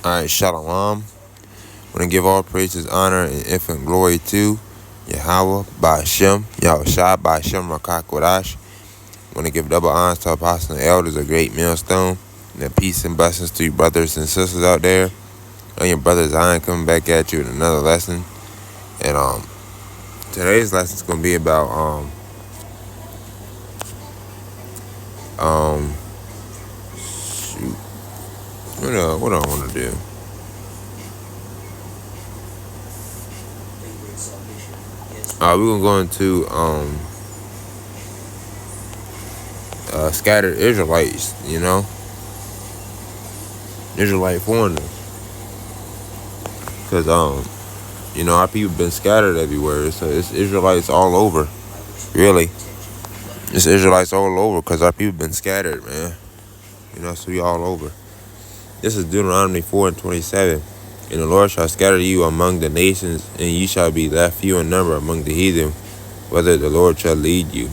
Alright, Shalom. I want to give all praises, honor, and infinite glory to Yahweh, Ba'ashem, Yahushua, Ba'ashem, Rakak Kodash. I want to give double honors to apostles and elders, a great millstone. And peace and blessings to you brothers and sisters out there. And your brothers, I ain't coming back at you with another lesson. And today's lesson is gonna be about shoot. What do I want to do? We're gonna go into scattered Israelites, Israelite foreigners, because our people been scattered everywhere, so it's Israelites all over, really. It's Israelites all over, because our people been scattered, man. So we all over. This is Deuteronomy 4:27. And the Lord shall scatter you among the nations, and ye shall be left few in number among the heathen, whether the Lord shall lead you.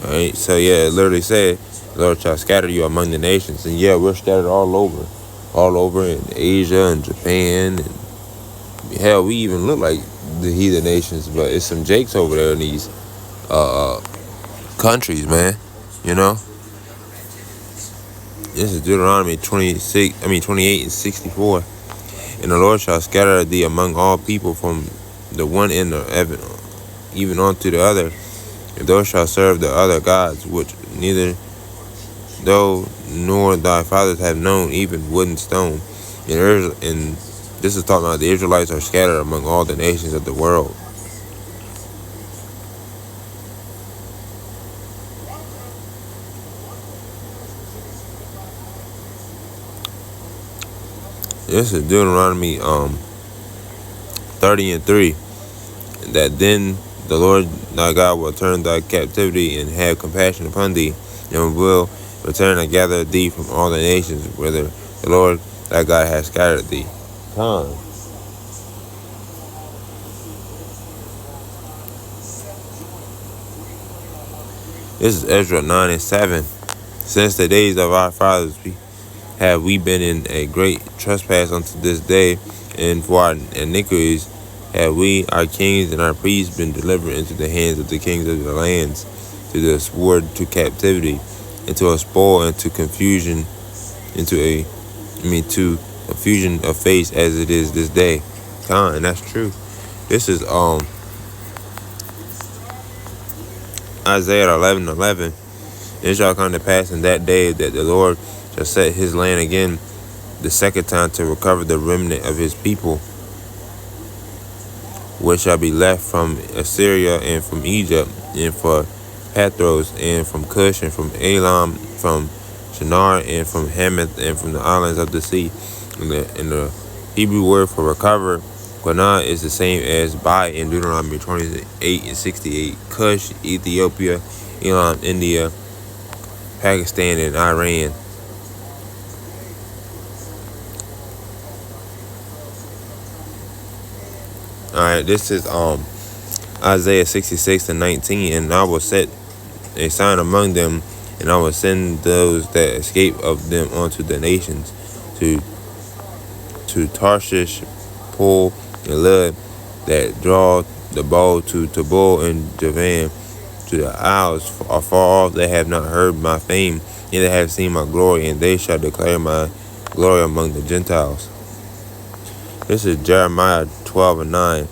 Alright, so yeah, it literally said, the Lord shall scatter you among the nations. And yeah, we're scattered all over in Asia and Japan. And hell, we even look like the heathen nations, but it's some jakes over there in these countries, man. This is Deuteronomy 28 and 64. And the Lord shall scatter thee among all people from the one end of heaven, even unto the other. If thou shalt serve the other gods, which neither thou nor thy fathers have known, even wood and stone. And this is talking about the Israelites are scattered among all the nations of the world. This is Deuteronomy 30 and 3. That then the Lord thy God will turn thy captivity and have compassion upon thee, and will return and gather thee from all the nations whither the Lord thy God has scattered thee. This is Ezra 9 and 7. Since the days of our fathers have we been in a great trespass unto this day, and for our iniquities have we, our kings and our priests, been delivered into the hands of the kings of the lands, to the sword, to captivity, into a spoil, and to confusion, to confusion of face, as it is this day. And that's true. This is Isaiah 11:11. It shall come to pass in that day that the Lord shall set his land again the second time to recover the remnant of his people, which shall be left from Assyria and from Egypt, and for Pathros, and from Cush, and from Elam, from Shinar, and from Hamath, and from the islands of the sea. And the Hebrew word for recover, Qanah, is the same as buy in Deuteronomy 28 and 68. Cush, Ethiopia, Elam, India, Pakistan, and Iran. Alright, this is Isaiah 66 and 19. And I will set a sign among them, and I will send those that escape of them unto the nations, to Tarshish, Pul, and Lud, that draw the bow, to Tabor and Javan, to the isles afar off that have not heard my fame, neither have seen my glory, and they shall declare my glory among the Gentiles. This is Jeremiah 12 and 9.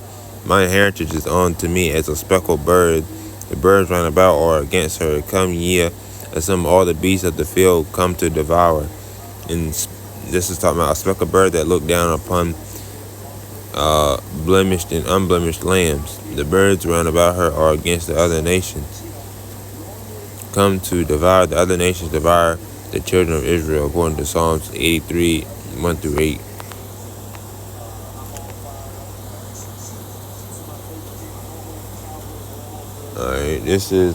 My heritage is unto me as a speckled bird. The birds round about are against her. Come ye, assemble all the beasts of the field, come to devour. And this is talking about a speckled bird that looked down upon blemished and unblemished lambs. The birds round about her are against the other nations. Come to devour the other nations, devour the children of Israel, according to Psalms 83, 1 through 8. Alright, this is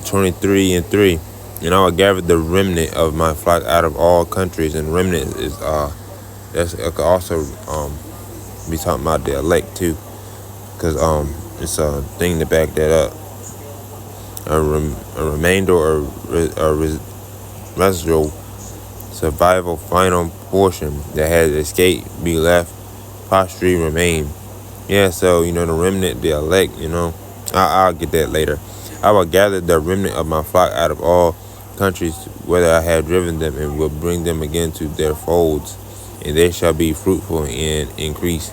23 and 3. And I will gather the remnant of my flock out of all countries. And remnant is it could also be talking about the elect too, because it's a thing to back that up. A remainder or residual survival final portion that has escaped be left, posterity remain. Yeah, so, the remnant, the elect, I'll get that later. I will gather the remnant of my flock out of all countries, whether I have driven them, and will bring them again to their folds, and they shall be fruitful and increase.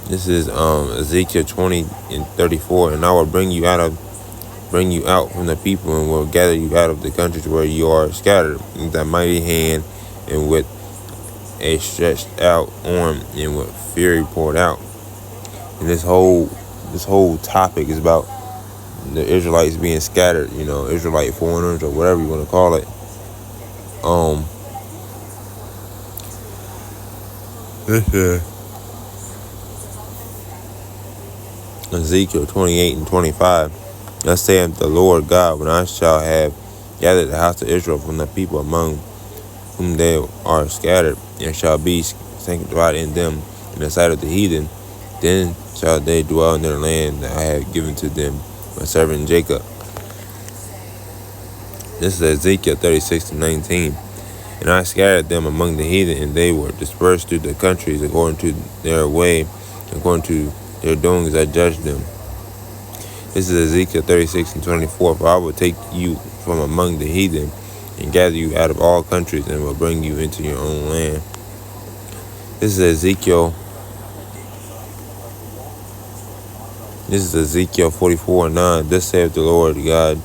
This is Ezekiel 20:34, and I will bring you out from the people, and will gather you out of the countries where you are scattered, with a mighty hand, and with a stretched out arm, and with fury poured out. And this whole topic is about the Israelites being scattered, Israelite foreigners or whatever you want to call it. This is Ezekiel 28:25. Thus saith the Lord God, when I shall have gathered the house of Israel from the people among whom they are scattered, and shall be sanctified in them in the sight of the heathen, then shall they dwell in their land that I have given to them, my servant Jacob. This is Ezekiel 36:19. And I scattered them among the heathen, and they were dispersed through the countries according to their way, according to their doings I judged them. This is Ezekiel 36:24. For I will take you from among the heathen, and gather you out of all countries, and will bring you into your own land. This is Ezekiel 44:9. Thus saith the Lord God,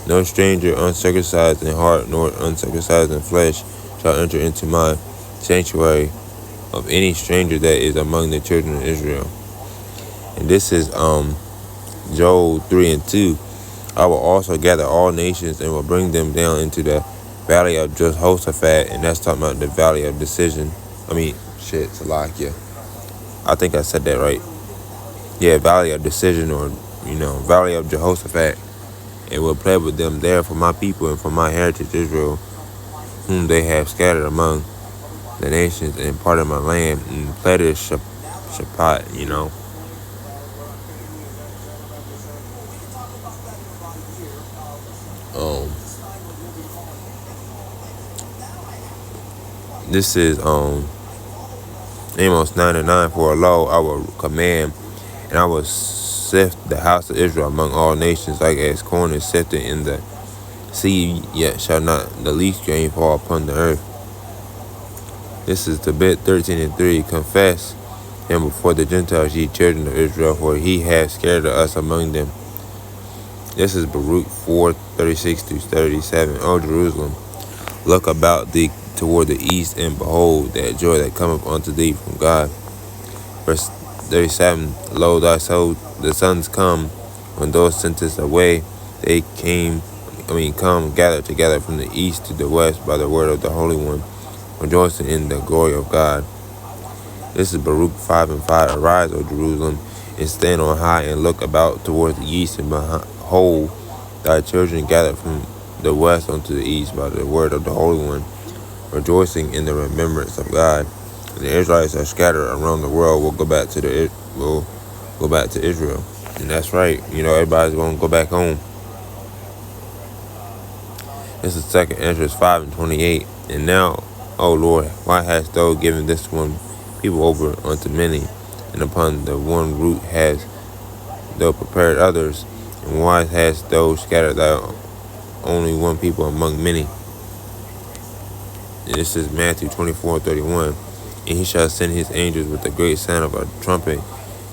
no stranger uncircumcised in heart nor uncircumcised in flesh shall enter into my sanctuary of any stranger that is among the children of Israel. And this is Joel 3:2. I will also gather all nations, and will bring them down into the valley of Jehoshaphat, and that's talking about the valley of decision. Salakia. I think I said that right. Yeah, valley of decision, or valley of Jehoshaphat, and will play with them there for my people and for my heritage Israel, whom they have scattered among the nations, and part of my land, and planted Shabbat, This is Amos 9:9. For lo, I will command, and I will sift the house of Israel among all nations, like as corn is sifted in the sea, yet shall not the least grain fall upon the earth. This is Tobit 13:3. Confess him before the Gentiles, ye children of Israel, for he hath scattered us among them. This is Baruch 4:36-37. O Jerusalem, look about thee toward the east, and behold that joy that cometh unto thee from God. Verse 37. Lo, the sons come, when thou sentest away, they come gathered together from the east to the west by the word of the Holy One, rejoicing in the glory of God. This is Baruch 5:5. Arise, O Jerusalem, and stand on high, and look about towards the east, and behold, thy children gathered from the west unto the east by the word of the Holy One, rejoicing in the remembrance of God. And the Israelites are scattered around the world will go back to Israel, and that's right. Everybody's gonna go back home. This is 2nd Ezra 5:28. And now, O Lord, why hast thou given this one people over unto many, and upon the one root hast thou prepared others, and why hast thou scattered thy only one people among many? And this is Matthew 24:31. And he shall send his angels with the great sound of a trumpet,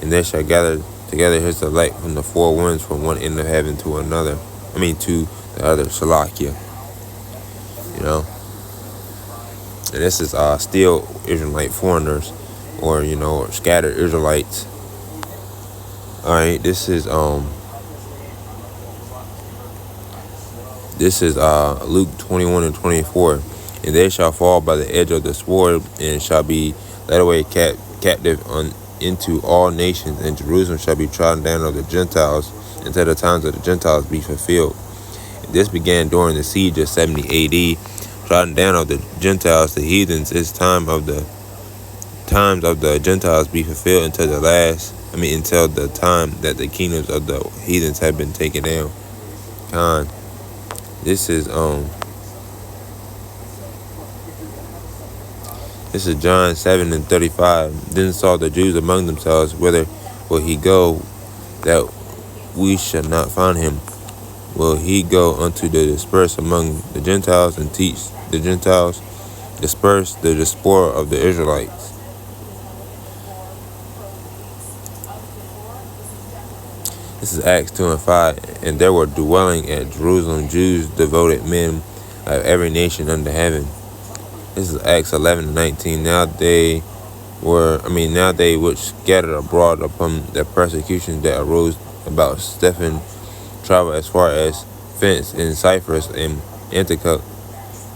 and they shall gather together his elect from the four winds, from one end of heaven to another. To the other. Salakia. And this is still Israelite foreigners, or scattered Israelites. All right. This is Luke 21:24. And they shall fall by the edge of the sword, and shall be led away captive into all nations, and Jerusalem shall be trodden down of the Gentiles, until the times of the Gentiles be fulfilled. And this began during the siege of 70 A.D. Trodden down of the Gentiles, the heathens, times of the Gentiles be fulfilled until the last until the time that the kingdoms of the heathens had been taken down. Con. This is John 7:35. Then saw the Jews among themselves, whither will he go, that we shall not find him? Will he go unto the dispersed among the Gentiles, and teach the Gentiles? Disperse the diaspora of the Israelites. This is Acts 2:5. And there were dwelling at Jerusalem Jews, devoted men of every nation under heaven. This is Acts 11:19. Now they which scattered abroad upon the persecution that arose about Stephen, traveled as far as Fence in Cyprus and Antioch,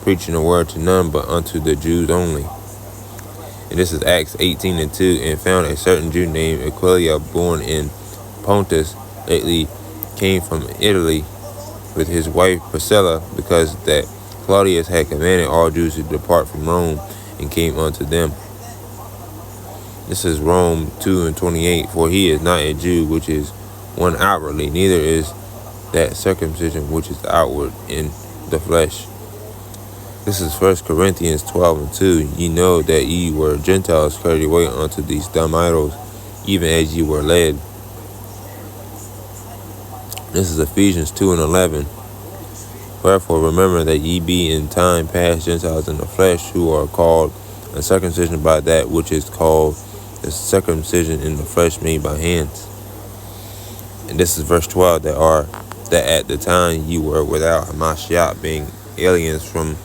preaching the word to none but unto the Jews only. And this is Acts 18:2. And found a certain Jew named Aquila, born in Pontus, lately came from Italy with his wife Priscilla, because that Claudius had commanded all Jews to depart from Rome, and came unto them. This is Rome 2:28. For he is not a Jew which is one outwardly, neither is that circumcision which is outward in the flesh. This is 1 Corinthians 12:2. Ye know that ye were Gentiles carried away unto these dumb idols, even as ye were led. This is Ephesians 2:11. Wherefore remember that ye be in time past Gentiles in the flesh, who are called uncircumcision by that which is called the circumcision in the flesh made by hands. And this is verse 12. That at the time ye were without Hamashiach, being aliens from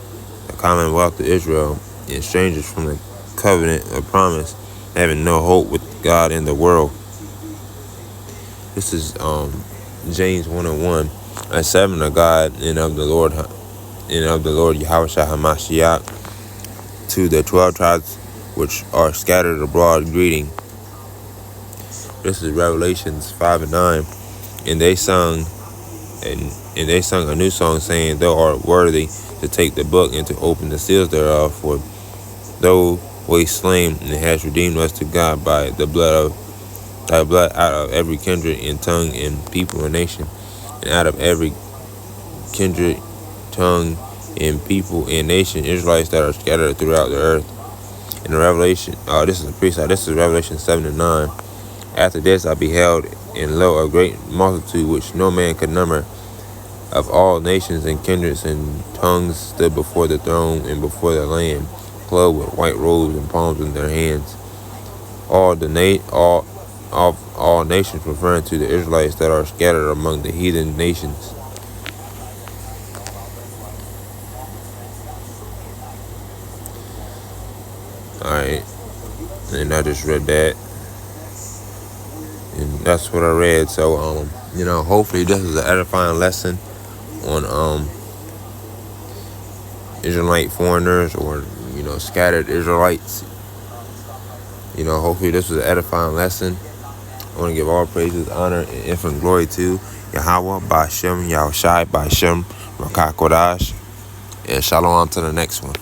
the commonwealth of Israel, and strangers from the covenant of promise, having no hope with God in the world. This is James 1:1. A servant of God and of the Lord Yahushua Hamashiach, to the 12 tribes which are scattered abroad, greeting. This is Revelations 5:9. And they sung a new song, saying, Thou art worthy to take the book and to open the seals thereof, for thou wast slain and hast redeemed us to God by the blood of thy blood, out of every kindred and tongue and people and nation, and out of every kindred, tongue, and people and nation, Israelites that are scattered throughout the earth. In the Revelation, this is a pre-side. This is Revelation 7:9. After this I beheld, and lo, a great multitude which no man could number, of all nations and kindreds and tongues, stood before the throne and before the Lamb, clothed with white robes and palms in their hands. All nations, referring to the Israelites that are scattered among the heathen nations. Alright, and I just read that, and that's what I read. So hopefully this is an edifying lesson on Israelite foreigners, or scattered Israelites. Hopefully this was an edifying lesson. I want to give all praises, honor, and infinite glory to Yahweh, Ba'Shem, Yahushai, Ba'Shem, Rakah Kodash, and shalom to the next one.